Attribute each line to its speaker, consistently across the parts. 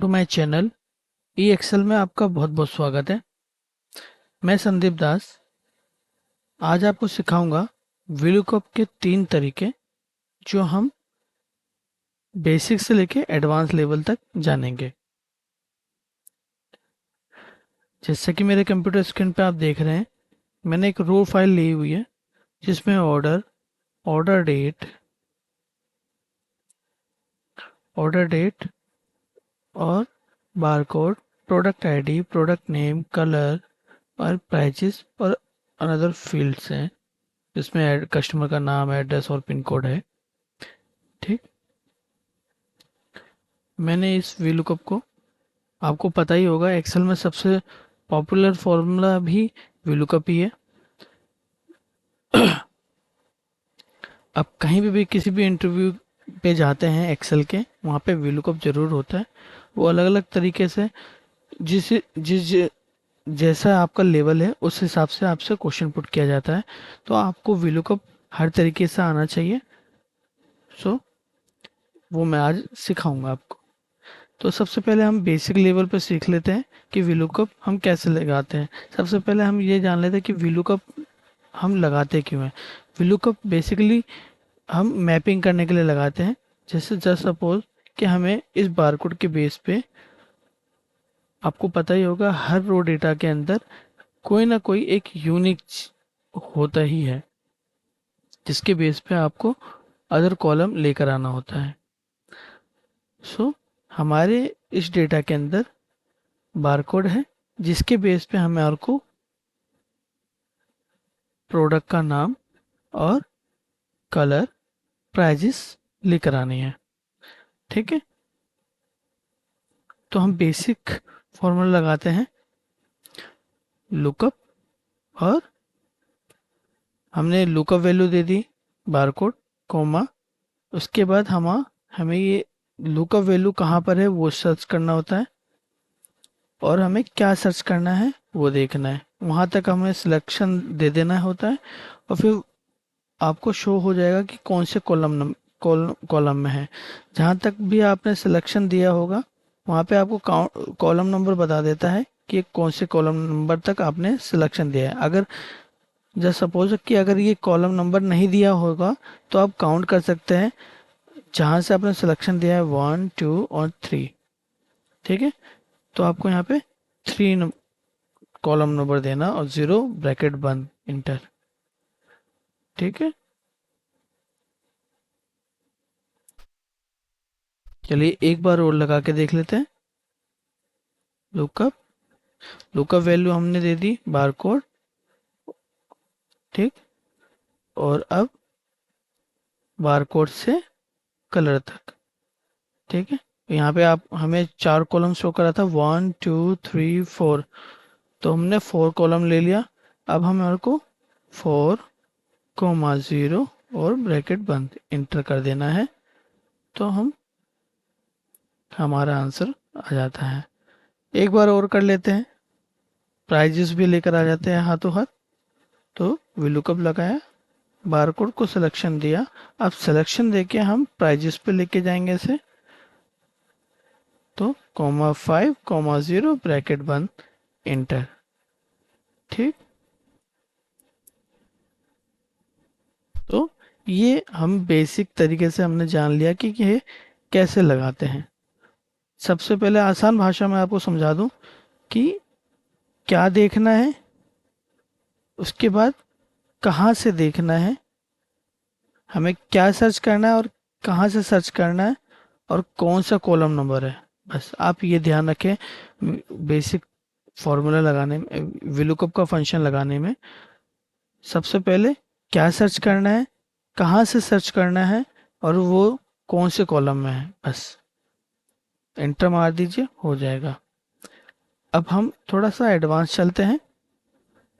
Speaker 1: To my channel E Excel में आपका बहुत बहुत स्वागत है। मैं संदीप दास आज आपको सिखाऊंगा VLOOKUP के 3 तरीके जो हम बेसिक से लेके एडवांस लेवल तक जानेंगे। जैसे कि मेरे कंप्यूटर स्क्रीन पे आप देख रहे हैं, मैंने एक रो फाइल ली हुई है जिसमें ऑर्डर डेट और barcode, product ID, product name, colour और प्राइजेस और अनदर फील्ड्स हैं जिसमें कस्टमर का नाम, एड्रेस और पिन कोड है। ठीक, मैंने इस VLOOKUP को, आपको पता ही होगा, एक्सेल में सबसे पॉपुलर फॉर्मूला भी VLOOKUP ही है। अब कहीं भी किसी भी इंटरव्यू पे जाते हैं एक्सेल के, वहाँ पे VLOOKUP जरूर होता है। वो अलग अलग तरीके से जिस जिस जैसा आपका लेवल है उस हिसाब से आपसे क्वेश्चन पुट किया जाता है। तो आपको VLOOKUP हर तरीके से आना चाहिए। सो वो मैं आज सिखाऊंगा आपको। तो सबसे पहले हम बेसिक लेवल पर सीख लेते हैं कि VLOOKUP हम कैसे लगाते हैं। सबसे पहले हम ये जान लेते हैं कि VLOOKUP हम लगाते क्यों हैं। VLOOKUP बेसिकली हम मैपिंग करने के लिए लगाते हैं। जैसे जस्ट सपोज कि हमें इस बारकोड के बेस पे, आपको पता ही होगा, हर रो डेटा के अंदर कोई ना कोई एक यूनिक होता ही है जिसके बेस पे आपको अदर कॉलम लेकर आना होता है। सो हमारे इस डेटा के अंदर बारकोड है जिसके बेस पे हमें और को प्रोडक्ट का नाम और कलर, प्राइजेस लेकर आनी है। ठीक है, तो हम बेसिक फॉर्मूला लगाते हैं लुकअप, और हमने लुकअप वैल्यू दे दी बारकोड, कोमा। उसके बाद हमें ये लुकअप वैल्यू कहाँ पर है वो सर्च करना होता है, और हमें क्या सर्च करना है वो देखना है। वहाँ तक हमें सिलेक्शन दे देना होता है, और फिर आपको शो हो जाएगा कि कौन से कॉलम में है। जहाँ तक भी आपने सिलेक्शन दिया होगा वहाँ पे आपको कॉलम नंबर बता देता है कि कौन से कॉलम नंबर तक आपने सिलेक्शन दिया है। अगर जस्ट सपोज कि अगर ये कॉलम नंबर नहीं दिया होगा तो आप काउंट कर सकते हैं जहाँ से आपने सिलेक्शन दिया है, 1 2 और 3। ठीक है, तो आपको यहाँ पे 3 कॉलम नंबर देना और 0 ब्रैकेट बंद, इंटर। ठीक है, चलिए एक बार और लगा के देख लेते हैं। लुकअप, लुकअप वैल्यू हमने दे दी बारकोड। ठीक, और अब बारकोड से कलर तक। ठीक है, यहाँ पे आप हमें 4 कॉलम शो करा था, 1 2 3 4, तो हमने 4 कॉलम ले लिया। अब हमारे को 4 0 और ब्रैकेट बंद, इंटर कर देना है। तो हमारा आंसर आ जाता है। एक बार और कर लेते हैं, प्राइजेस भी लेकर आ जाते हैं हाथों हाथ। तो VLOOKUP लगाया, बारकोड को सिलेक्शन दिया। अब सिलेक्शन देके हम प्राइजेस पे लेके जाएंगे इसे। तो ,5 0 ब्रैकेट बंद, इंटर। ठीक, तो ये हम बेसिक तरीके से हमने जान लिया कि ये कैसे लगाते हैं। सबसे पहले आसान भाषा में आपको समझा दूं कि क्या देखना है, उसके बाद कहाँ से देखना है, हमें क्या सर्च करना है और कहाँ से सर्च करना है, और कौन सा कॉलम नंबर है। बस आप ये ध्यान रखें बेसिक फॉर्मूला लगाने में, VLOOKUP का फंक्शन लगाने में। सबसे पहले क्या सर्च करना है, कहाँ से सर्च करना है, और वो कौन से कॉलम में है, बस एंटर मार दीजिए, हो जाएगा। अब हम थोड़ा सा एडवांस चलते हैं।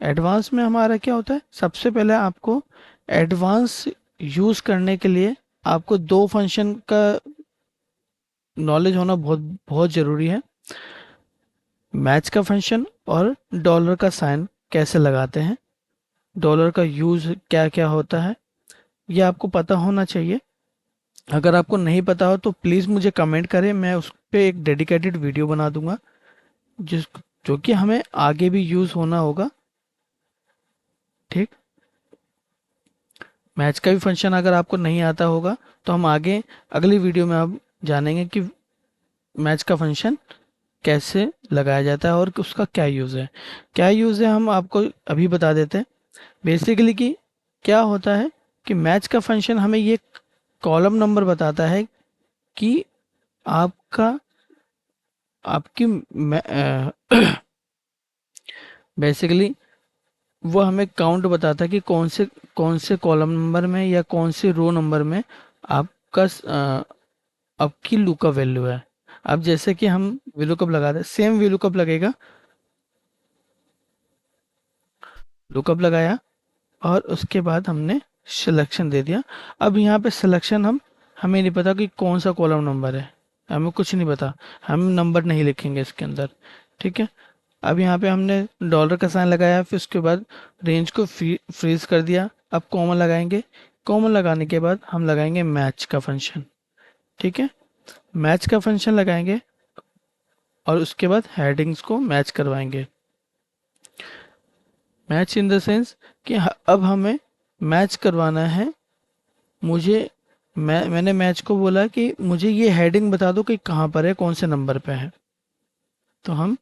Speaker 1: एडवांस में हमारा क्या होता है, सबसे पहले आपको एडवांस यूज़ करने के लिए आपको 2 फंक्शन का नॉलेज होना बहुत बहुत ज़रूरी है। मैच का फंक्शन और डॉलर का साइन कैसे लगाते हैं, डॉलर का यूज़ क्या क्या होता है, ये आपको पता होना चाहिए। अगर आपको नहीं पता हो तो प्लीज़ मुझे कमेंट करें, मैं पे एक डेडिकेटेड वीडियो बना दूंगा, जिस जो कि हमें आगे भी यूज़ होना होगा। ठीक। मैच का भी फंक्शन अगर आपको नहीं आता होगा तो हम आगे अगली वीडियो में आप जानेंगे कि मैच का फंक्शन कैसे लगाया जाता है और उसका क्या यूज़ है। क्या यूज़ है हम आपको अभी बता देते हैं। बेसिकली कि क्या होता है कि मैच का फंक्शन हमें ये कॉलम नंबर बताता है कि आपका आपकी बेसिकली वो हमें काउंट बताता है कि कौन से कॉलम नंबर में या कौन से रो नंबर में आपका आपकी लुकअप वैल्यू है। अब जैसे कि हम विलुकअप लगाते हैं, सेम विलुकअप लगेगा। लुकअप लगाया और उसके बाद हमने सिलेक्शन दे दिया। अब यहाँ पे सिलेक्शन हमें नहीं पता कि कौन सा कॉलम नंबर है, हमें कुछ नहीं पता, हम नंबर नहीं लिखेंगे इसके अंदर। ठीक है। अब यहाँ पे हमने डॉलर का साइन लगाया, फिर उसके बाद रेंज को फ्रीज कर दिया। अब कॉमा लगाएंगे। कॉमा लगाने के बाद हम लगाएंगे मैच का फंक्शन। ठीक है। मैच का फंक्शन लगाएंगे और उसके बाद हेडिंग्स को मैच करवाएंगे। मैच इन द सेंस कि अब हमें मैच करवाना है। मुझे मैंने मैच को बोला कि मुझे ये हेडिंग बता दो कि कहाँ पर है, कौन से नंबर पे है। तो हम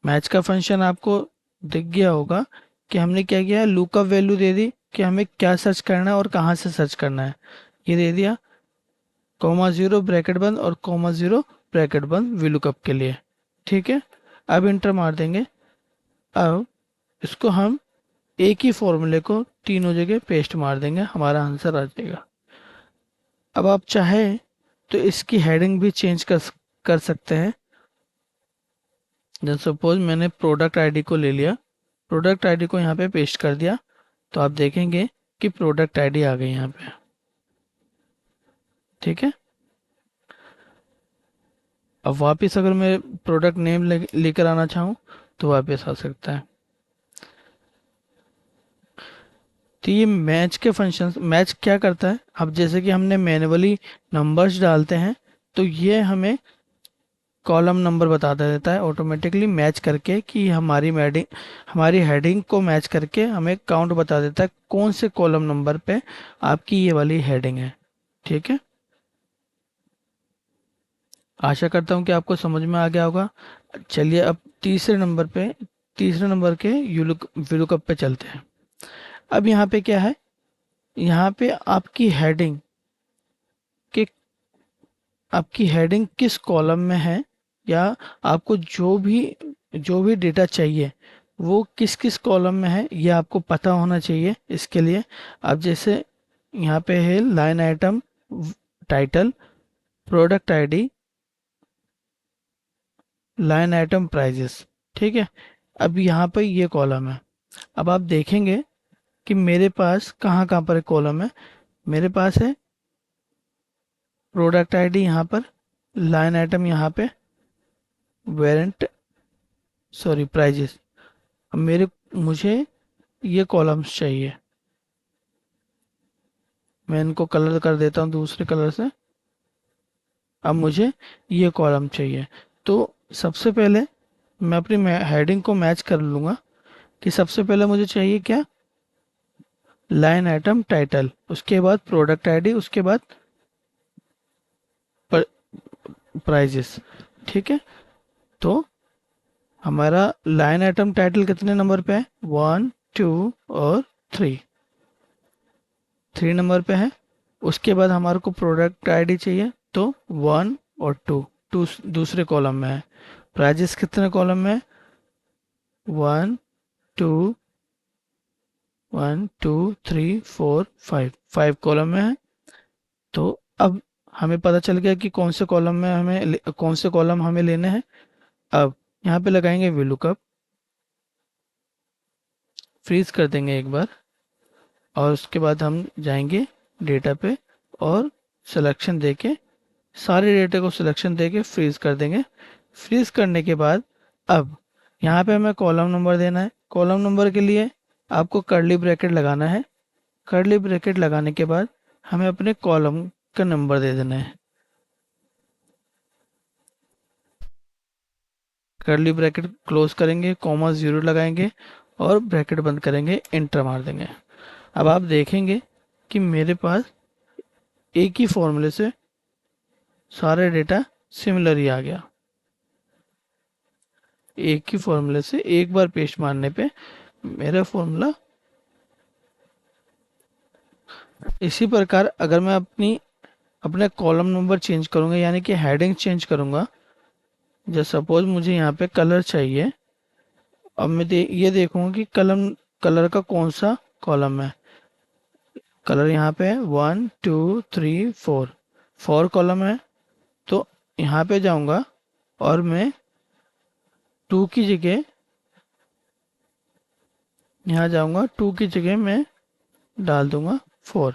Speaker 1: मैच का फंक्शन आपको दिख गया होगा कि हमने क्या किया, लुकअप वैल्यू दे दी कि हमें क्या सर्च करना है और कहाँ से सर्च करना है, ये दे दिया। कॉमा जीरो ब्रैकेट बंद और कॉमा जीरो ब्रैकेट बंद वीलुकअप के लिए। ठीक है। अब इंटर मार देंगे। अब इसको हम एक ही फॉर्मूले को तीनों जगह पेस्ट मार देंगे, हमारा आंसर आ जाएगा। अब आप चाहे तो इसकी हेडिंग भी चेंज कर सकते हैं। जैसे सपोज मैंने प्रोडक्ट आईडी को ले लिया, प्रोडक्ट आईडी को यहाँ पे पेस्ट कर दिया, तो आप देखेंगे कि प्रोडक्ट आईडी आ गई यहाँ पे। ठीक है। अब वापस अगर मैं प्रोडक्ट नेम लेकर आना चाहूँ तो वापस आ सकता है। तो ये मैच के फंक्शंस, मैच क्या करता है, अब जैसे कि हमने मैन्युअली नंबर्स डालते हैं तो ये हमें कॉलम नंबर बता देता है ऑटोमेटिकली मैच करके कि हमारी हेडिंग को मैच करके हमें काउंट बता देता है कौन से कॉलम नंबर पे आपकी ये वाली हेडिंग है। ठीक है। आशा करता हूँ कि आपको समझ में आ गया होगा। चलिए अब तीसरे नंबर के यूलुकअप पे चलते हैं। अब यहाँ पे क्या है, यहाँ पे के आपकी हेडिंग किस कॉलम में है, या आपको जो भी डेटा चाहिए वो किस किस कॉलम में है ये आपको पता होना चाहिए। इसके लिए आप जैसे यहाँ पे है line item, title, product ID, line item prices. ठीक है। अब यहाँ पर ये कॉलम है। अब आप देखेंगे कि मेरे पास कहाँ कहाँ पर कॉलम है। मेरे पास है प्रोडक्ट आईडी यहाँ पर, लाइन आइटम यहाँ पे, वेरिएंट, सॉरी प्राइजेस। अब मुझे ये कॉलम्स चाहिए। मैं इनको कलर कर देता हूँ दूसरे कलर से। अब मुझे ये कॉलम चाहिए। तो सबसे पहले मैं अपनी हेडिंग को मैच कर लूँगा कि सबसे पहले मुझे चाहिए क्या, लाइन आइटम टाइटल, उसके बाद प्रोडक्ट आईडी, उसके बाद प्राइजेस। ठीक है। तो हमारा लाइन आइटम टाइटल कितने नंबर पे है, 1 2 और 3, 3 नंबर पे है। उसके बाद हमारे को प्रोडक्ट आईडी चाहिए तो 1 और 2 दूसरे कॉलम में है। प्राइजेस कितने कॉलम में है, 1 2 1 2 3 4 5, 5 कॉलम में है। तो अब हमें पता चल गया कि कौन से कॉलम हमें लेने हैं। अब यहाँ पे लगाएंगे VLOOKUP, फ्रीज कर देंगे एक बार, और उसके बाद हम जाएंगे डेटा पे और सिलेक्शन देके सारे डेटा को सिलेक्शन देके फ्रीज कर देंगे। फ्रीज करने के बाद अब यहाँ पे हमें कॉलम नंबर देना है। कॉलम नंबर के लिए आपको कर्ली ब्रैकेट लगाना है। कर्ली ब्रैकेट लगाने के बाद हमें अपने कॉलम का नंबर दे देना है। कर्ली ब्रैकेट क्लोज करेंगे, कॉमा जीरो लगाएंगे और ब्रैकेट बंद करेंगे, एंटर मार देंगे। अब आप देखेंगे कि मेरे पास एक ही फॉर्मूले से सारे डेटा सिमिलर ही आ गया। एक ही फॉर्मूले से एक बार पेस्ट मारने पे मेरा फॉर्मूला। इसी प्रकार अगर मैं अपने कॉलम नंबर चेंज करूंगा, यानी कि हेडिंग चेंज करूंगा, जैसे सपोज मुझे यहाँ पे कलर चाहिए। अब मैं ये देखूंगा कि कलर का कौन सा कॉलम है। कलर यहाँ पे है 1 2 3 4, 4 कॉलम है। तो यहाँ पे जाऊंगा और मैं 2 की जगह, यहाँ जाऊंगा 2 की जगह मैं डाल दूंगा 4।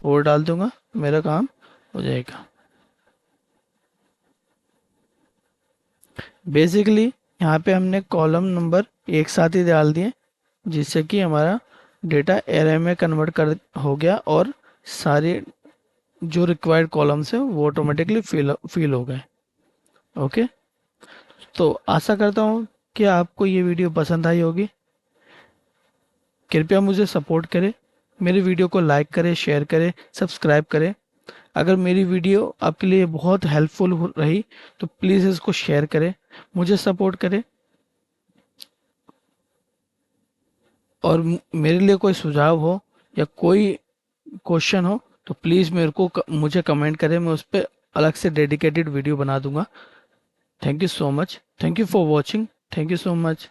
Speaker 1: और डाल दूंगा, मेरा काम हो जाएगा। बेसिकली यहाँ पे हमने कॉलम नंबर एक साथ ही डाल दिए, जिससे कि हमारा डेटा एरे में कन्वर्ट कर हो गया और सारे जो रिक्वायर्ड कॉलम्स है वो ऑटोमेटिकली फिल हो गए। ओके, तो आशा करता हूँ कि आपको ये वीडियो पसंद आई होगी। कृपया मुझे सपोर्ट करें, मेरी वीडियो को लाइक करें, शेयर करें, सब्सक्राइब करें। अगर मेरी वीडियो आपके लिए बहुत हेल्पफुल रही तो प्लीज़ इसको शेयर करें, मुझे सपोर्ट करें। और मेरे लिए कोई सुझाव हो या कोई क्वेश्चन हो तो प्लीज़ मुझे कमेंट करें, मैं उस पर अलग से डेडिकेटेड वीडियो बना दूंगा। Thank you so much, thank you for watching, thank you so much.